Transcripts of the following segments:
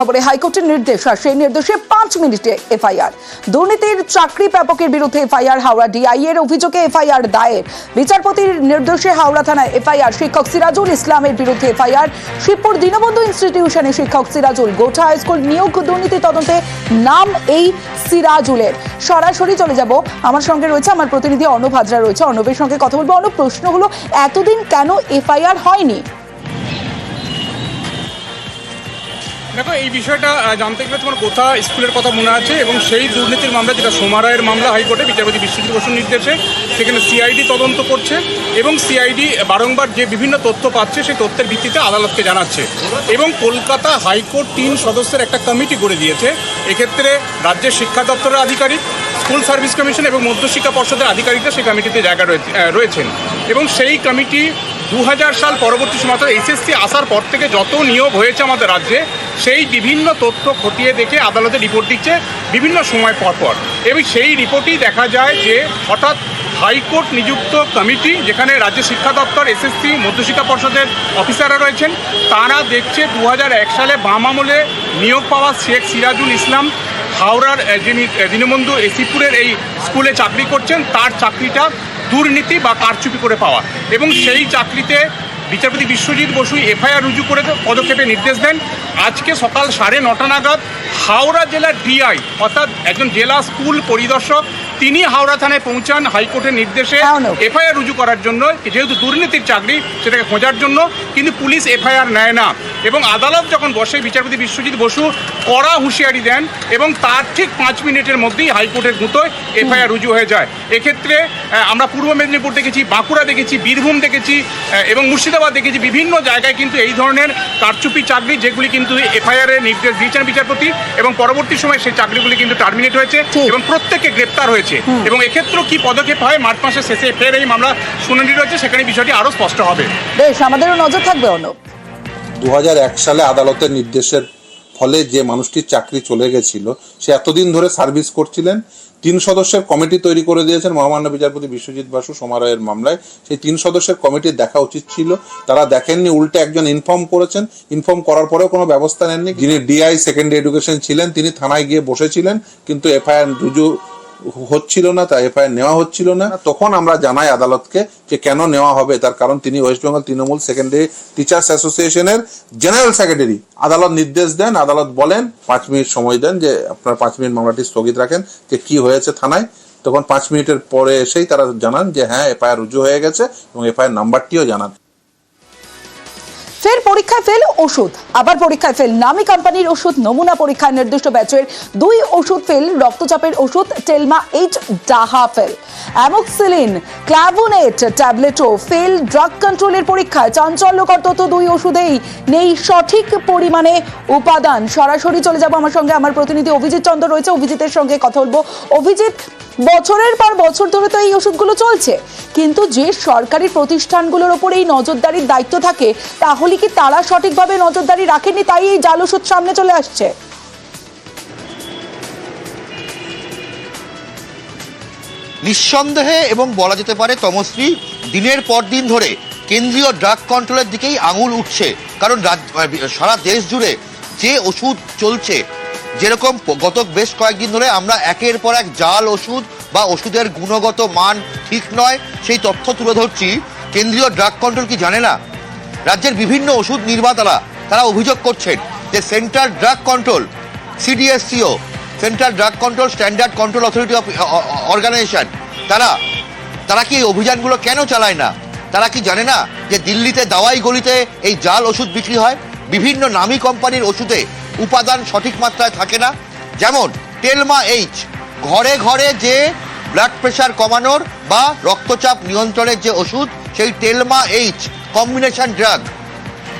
খবরে হাইকোর্টের নির্দেশ আর সেই নির্দেশে 5 মিনিটে এফআইআর। দুর্নীতির চাকরি প্রাপকের বিরুদ্ধে এফআইআর, হাওড়া ডিআই এর অভিযোগে এফআইআর দায়ের। বিচারপতির নির্দেশে হাওড়া থানায় এফআইআর, শিক্ষক সিরাজুল ইসলামের বিরুদ্ধে এফআইআর। শিবপুর দীনবন্ধু ইনস্টিটিউশনে শিক্ষক সিরাজুল, গোটা হাই স্কুল নিয়োগ দুর্নীতি তদন্তে নাম এই সিরাজুলের। সরাসরি চলে যাব, আমার সঙ্গে রয়েছে আমার প্রতিনিধি অর্ণব হাজরা রয়েছে, অর্ণবের সঙ্গে কথা বলবো। অর্ণব, প্রশ্ন হলো এতদিন কেন এফআইআর হয়নি? দেখো, এই বিষয়টা জানতে গেলে তোমার গোথা স্কুলের কথা মনে আছে এবং সেই দুর্নীতির মামলা, যেটা সোমা রায়ের মামলা হাইকোর্টে বিচারপতি বিশ্বজিৎ বসুর নির্দেশে, সেখানে সিআইডি তদন্ত করছে এবং সিআইডি বারংবার যে বিভিন্ন তথ্য পাচ্ছে সেই তথ্যের ভিত্তিতে আদালতকে জানাচ্ছে এবং কলকাতা হাইকোর্ট 3 সদস্যের একটা কমিটি করে দিয়েছে। এক্ষেত্রে রাজ্যের শিক্ষা দপ্তরের আধিকারিক, স্কুল সার্ভিস কমিশন এবং মধ্যশিক্ষা পর্ষদের আধিকারিকরা সেই কমিটিতে জায়গা রয়েছেন এবং সেই কমিটি 2000 সাল পরবর্তী সময় অর্থাৎ এসএসসি আসার পর থেকে যত নিয়োগ হয়েছে আমাদের রাজ্যে, সেই বিভিন্ন তথ্য খতিয়ে দেখে আদালতে রিপোর্ট দিচ্ছে বিভিন্ন সময় পরপর। এবং সেই রিপোর্টেই দেখা যায় যে হঠাৎ হাইকোর্ট নিযুক্ত কমিটি, যেখানে রাজ্য শিক্ষা দপ্তর, এসএসসি, মধ্যশিক্ষা পর্ষদের অফিসাররা রয়েছেন, তারা দেখছে 2001 সালে বাম আমলে নিয়োগ পাওয়া শেখ সিরাজুল ইসলাম হাওড়ার যিনি দীনবন্ধু শিবপুরের এই স্কুলে চাকরি করছেন, তার চাকরিটা দুর্নীতি বা কারচুপি করে পাওয়া এবং সেই চাকরিতে বিচারপতি বিশ্বজিৎ বসু এফআইআর রুজু করে পদক্ষেপের নির্দেশ দেন। আজকে সকাল 9:30 নাগাদ হাওড়া জেলার ডিআই অর্থাৎ একজন জেলা স্কুল পরিদর্শক, তিনি হাওড়া থানায় পৌঁছান হাইকোর্টের নির্দেশে এফআইআর রুজু করার জন্য, যেহেতু দুর্নীতির চাকরি সেটাকে খোঁজার জন্য, কিন্তু পুলিশ এফআইআর নেয় না এবং আদালত যখন বসে বিচারপতি বিশ্বজিৎ বসু কড়া হুঁশিয়ারি দেন এবং তার ঠিক 5 মিনিটের মধ্যেই হাইকোর্টের গুঁতোয় এফআইআর রুজু হয়ে যায়। এক্ষেত্রে আমরা পূর্ব মেদিনীপুর দেখেছি, বাঁকুড়া দেখেছি, বীরভূম দেখেছি এবং মুর্শিদাবাদ দেখেছি, বিভিন্ন জায়গায় কিন্তু এই ধরনের কারচুপি চাকরি, যেগুলি কিন্তু এফআইআর এর নির্দেশ দিয়েছেন বিচারপতি এবং পরবর্তী সময় সেই চাকরিগুলি কিন্তু টার্মিনেট হয়েছে এবং প্রত্যেককে গ্রেপ্তার হয়েছে এবং এক্ষেত্রেও কি পদক্ষেপ হয় মার্চ মাসের শেষে ফের এই মামলা শুনানি রয়েছে, সেখানে বিষয়টি আরো স্পষ্ট হবে। বেশ, আমাদেরও নজর থাকবে। অর্ণব, 2001 সালে আদালতের নির্দেশের ফলে যে মানুষটির চাকরি চলে গেছিল, সে এতদিন ধরে সার্ভিস করছিলেন। 3 সদস্যের কমিটি তৈরি করে দিয়েছেন মহামান্য বিচারপতি বিশ্বজিৎ বসু সোমা রায়ের মামলায়। সেই 3 সদস্যের কমিটির দেখা উচিত ছিল, তারা দেখেননি, উল্টে একজন ইনফর্ম করেছেন। ইনফর্ম করার পরেও কোনো ব্যবস্থা নেননি। যিনি ডিআই সেকেন্ডারি এডুকেশন ছিলেন, তিনি থানায় গিয়ে বসেছিলেন, কিন্তু এফআইআর রুজু হচ্ছিল না, তা এফআইআর নেওয়া হচ্ছিল না। তখন আমরা জানাই আদালতকে যে কেন নেওয়া হবে, তার কারণ তিনি West Bengal Trinamool secondary teachers অ্যাসোসিয়েশনের জেনারেল সেক্রেটারি। আদালত নির্দেশ দেন, আদালত বলেন 5 মিনিট সময় দেন যে আপনার 5 মিনিট মামলাটি স্থগিত রাখেন, যে কি হয়েছে থানায়। তখন 5 মিনিটের পরে এসেই তারা জানান যে হ্যাঁ, এফআইআর রুজু হয়ে গেছে এবং এফআইআর নাম্বারটিও জানান। ফের পরীক্ষায় ফেল ওষুধ, আবার পরীক্ষায় ফেল নামি কোম্পানির ওষুধ। নমুনা পরীক্ষায় নির্দিষ্ট ব্যাচের 2 ওষুধ ফেল। রক্তচাপের ওষুধ টেলমা এইচ ডাহা ফেল, অ্যামোক্সিলিন ক্ল্যাভোনেট ট্যাবলেটও ফেল। ড্রাগ কন্ট্রোলের পরীক্ষায় চাঞ্চল্যকর তথ্য, 2 ওষুধেই নেই সঠিক পরিমাণে উপাদান। সরাসরি চলে যাব, আমার সঙ্গে আমার প্রতিনিধি অভিজিৎ চন্দ্র রয়েছে, অভিজিতের সঙ্গে কথা বলবো। অভিজিৎ, বছরের পর বছর ধরে তো এই ওষুধগুলো চলছে, কিন্তু যে সরকারি প্রতিষ্ঠানগুলোর ওপর এই নজরদারির দায়িত্ব থাকে, তাহলে কি তারা সঠিকভাবে নজরদারি রাখেননি, তাই এই জাল ওষুধ সামনে চলে আসছে? নিঃসন্দেহে এবং বলা যেতে পারে তমশ্রী, দিনের পর দিন ধরে কেন্দ্রীয় ড্রাগ কন্ট্রোলের দিকেই আঙুল উঠছে। কারণ সারা দেশ জুড়ে যে ওষুধ চলছে, যেরকম গত বেশ কয়েকদিন ধরে আমরা একের পর এক জাল ওষুধ বা ওষুধের গুণগত মান ঠিক নয় সেই তথ্য তুলে ধরছি, কেন্দ্রীয় ড্রাগ কন্ট্রোল কি জানে না? রাজ্যের বিভিন্ন ওষুধ নির্মাতারা তারা অভিযোগ করছেন যে central drug control, CDSCO, central drug control standard control authority of organisation, তারা কি এই অভিযানগুলো কেন চালায় না? তারা কি জানে না যে দিল্লিতে দাওয়াই গলিতে এই জাল ওষুধ বিক্রি হয়? বিভিন্ন নামী কোম্পানির ওষুধে উপাদান সঠিক মাত্রায় থাকে না। যেমন টেলমা এইচ, ঘরে ঘরে যে ব্লাড প্রেশার কমানোর বা রক্তচাপ নিয়ন্ত্রণের যে ওষুধ, সেই টেলমা এইচ কম্বিনেশন ড্রাগ,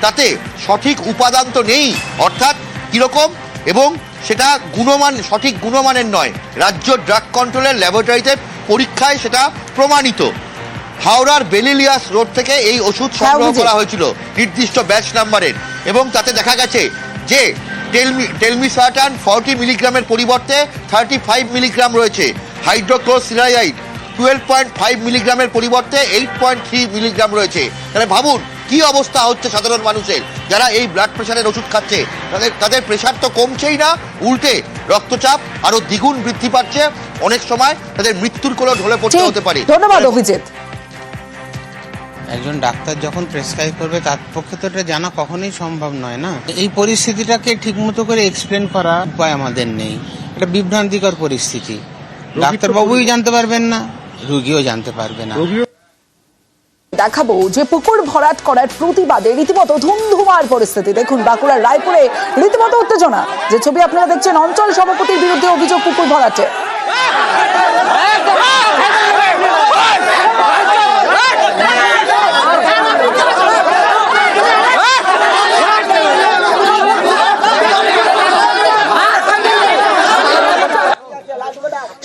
তাতে সঠিক উপাদান তো নেই। অর্থাৎ কীরকম, এবং সেটা গুণমান, সঠিক গুণমানের নয়। রাজ্য ড্রাগ কন্ট্রোলের ল্যাবরেটরিতে পরীক্ষায় সেটা প্রমাণিত। হাওড়ার বেলিলিয়াস রোড থেকে এই ওষুধ সংগ্রহ করা হয়েছিল নির্দিষ্ট ব্যাচ নাম্বারের, এবং তাতে দেখা গেছে যে টেলমিসার্টান 40 মিলিগ্রামের পরিবর্তে 35 মিলিগ্রাম রয়েছে। হাইড্রোক্লোরোসিনাইড 12.5 মিলিগ্রামের পরিবর্তে 8.3 মিলিগ্রাম রয়েছে। তাহলে ভাবুন কি অবস্থা হচ্ছে সাধারণ মানুষের যারা এই ব্লাড প্রেশারের ওষুধ খাচ্ছে, তাদের প্রেশার তো কমছেই না, উল্টে রক্তচাপ আরো দ্বিগুণ বৃদ্ধি পাচ্ছে। অনেক সময় তাদের মৃত্যুর কোলে ঢলে পড়তে হতে পারে। ধন্যবাদ অভিজিৎ। একজন ডাক্তার যখন প্রেসক্রাইব করবে তার পক্ষে তো এটা জানা কখনোই সম্ভব নয় না। এই পরিস্থিতিটাকে ঠিকমতো করে এক্সপ্লেন করা উপায় আমাদের নেই। এটা বিভ্রান্তিকর পরিস্থিতি। ডাক্তারবাবুই জানতে পারবেন না, রুগীও জানতে পারবে না। দেখাবো যে পুকুর ভরাট করার প্রতিবাদে রীতিমতো ধুমধুমার পরিস্থিতি। দেখুন বাঁকুড়ার রায়পুরে রীতিমতো উত্তেজনা। যে ছবি আপনারা দেখছেন, অঞ্চল সভাপতির বিরুদ্ধে অভিযোগ পুকুর ভরাটে।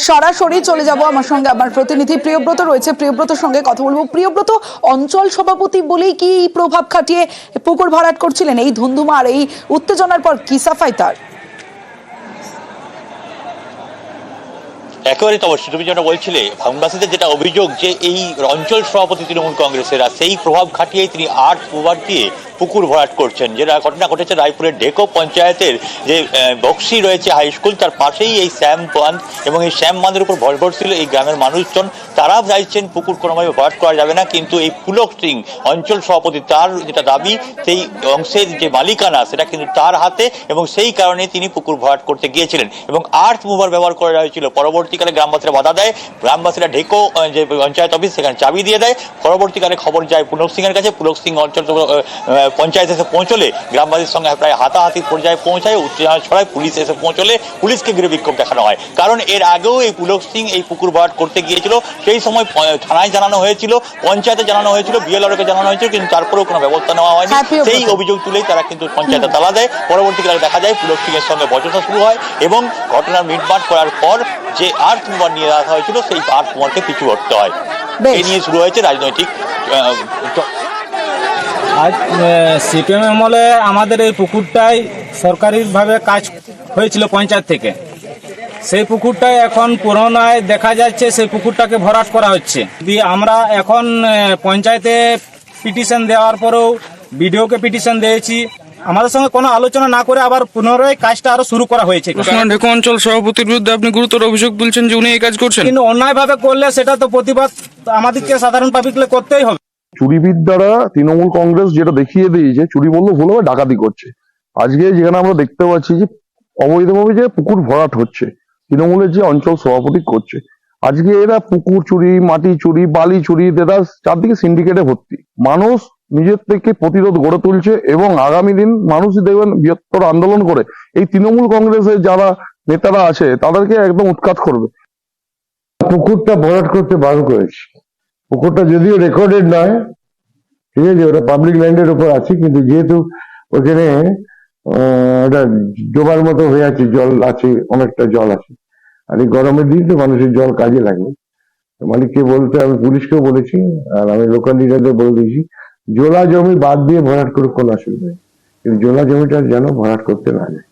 সরাসরি চলে যাব, আমার সঙ্গে আমার প্রতিনিধি প্রিয়ব্রত রয়েছে। প্রিয়ব্রতর সঙ্গে কথা বলবো। প্রিয়ব্রত, অঞ্চল সভাপতি বলেই কি প্রভাব খাটিয়ে পুকুর ভরাট করছিলেন? এই ধুমধুমার এই উত্তেজনার পর কি সাফাই তার? একেবারে তো অবশ্যই, তুমি যেটা বলছিলে ভাঙবাসীদের যেটা অভিযোগ যে এই অঞ্চল সভাপতি তৃণমূল কংগ্রেসেরা সেই প্রভাব খাটিয়েই তিনি আর্ট ওভার দিয়ে পুকুর ভরাট করছেন। যেটা ঘটনা ঘটেছে রায়পুরের ঢেকো পঞ্চায়েতের যে বক্সি রয়েছে হাই স্কুল, তার পাশেই এই শ্যাম বাঁধ, এবং এই শ্যাম বাঁধের উপর ভর ছিল এই গ্রামের মানুষজন। তারা চাইছেন পুকুর কোনোভাবে ভরাট করা যাবে না, কিন্তু এই পুলক সিং অঞ্চল সভাপতি, তার যেটা দাবি সেই অংশের যে মালিকানা সেটা কিন্তু তার হাতে, এবং সেই কারণে তিনি পুকুর ভরাট করতে গিয়েছিলেন এবং আর্থ মুভার ব্যবহার করা হয়েছিল। পরবর্তীকালে গ্রামবাসীরা বাধা দেয়, গ্রামবাসীরা ঢেকো যে পঞ্চায়েত অফিস সেখানে চাবি দিয়ে দেয়। পরবর্তীকালে খবর যায় পুলক সিং এর কাছে। পুলক সিং অঞ্চল পঞ্চায়েত এসে পৌঁছলে গ্রামবাসীর সঙ্গে প্রায় হাতাহাতি পর্যায়ে পৌঁছায়, উত্তেজনা ছড়ায়। পুলিশ এসে পৌঁছলে পুলিশকে ঘিরে বিক্ষোভ দেখানো হয়, কারণ এর আগেও এই পুলক সিং এই পুকুর ভরাট করতে গিয়েছিল। সেই সময় থানায় জানানো হয়েছিল, পঞ্চায়েতে জানানো হয়েছিল, বিএলআরকে জানানো হয়েছিল, কিন্তু তারপরেও কোনো ব্যবস্থা নেওয়া হয়নি। সেই অভিযোগ তুলেই তারা কিন্তু পঞ্চায়েতে তালা দেয়। পরবর্তীকালে দেখা যায় পুলক সিং এর সঙ্গে বচসা শুরু হয় এবং ঘটনার মিটমাট করার পর যে আর্থ মুভার নিয়ে আসা হয়েছিল সেই আর্থ মুভারকে পিছু হটতে হয়। এই নিয়ে শুরু হয়েছে রাজনৈতিক। আজ সিপিএম আমলে আমাদের এই পুকুরটাই সরকারিভাবে কাজ হয়েছিল পঞ্চায়েত থেকে। সেই পুকুরটাই এখন পুরোনায় দেখা যাচ্ছে সেই পুকুরটাকে ভরাট করা হচ্ছে। আমরা এখন পঞ্চায়েতে পিটিশন দেওয়ার পরেও বিডিওকে পিটিশন দিয়েছি। আমাদের সঙ্গে কোনো আলোচনা না করে আবার পুনরায় কাজটা আরো শুরু করা হয়েছে। ঢেকো অঞ্চল সভাপতির বিরুদ্ধে আপনি গুরুতর অভিযোগ তুলছেন যে উনি এই কাজ করছেন, কিন্তু অন্যায়ভাবে করলে সেটা তো প্রতিবাদ আমাদেরকে সাধারণ পাবলিককে করতেই হবে। চুরিবিদ্যারা তৃণমূল কংগ্রেস যেটা দেখিয়ে দিয়েছে, চুরি বললে ভুল হবে, ডাকাতি করছে। আজকে যেখানে আমরা দেখতে পাচ্ছি যে অবৈধভাবে যে পুকুর ভরাট হচ্ছে, তৃণমূলের যে অঞ্চল সভাপতি করছে, আজকে এরা পুকুর চুরি, মাটি চুরি, বালি চুরি, এরা চারদিকে সিন্ডিকেটে ভর্তি। মানুষ নিজের থেকে প্রতিরোধ গড়ে তুলছে এবং আগামী দিন মানুষই দেখবেন বৃহত্তর আন্দোলন করে এই তৃণমূল কংগ্রেসের যারা নেতারা আছে তাদেরকে একদম উৎখাত করবে। পুকুরটা ভরাট করতে বারণ করেছে। পুকুরটা যদিও রেকর্ডেড নয়, ঠিক আছে, ওটা পাবলিক ল্যান্ডের উপর আছে, কিন্তু যেহেতু ওখানে ওটা ডোবার মতো হয়ে আছে, জল আছে, অনেকটা জল আছে, আর এই গরমের দিন তো মানুষের জল কাজে লাগবে। মালিককে বলতে, আমি পুলিশকেও বলেছি আর আমি লোকাল লিডারদের বলে দিয়েছি, জোলা জমি বাদ দিয়ে ভরাট করে কোনো অসুবিধা নেই, কিন্তু জোলা জমিটা যেন ভরাট করতে না যায়।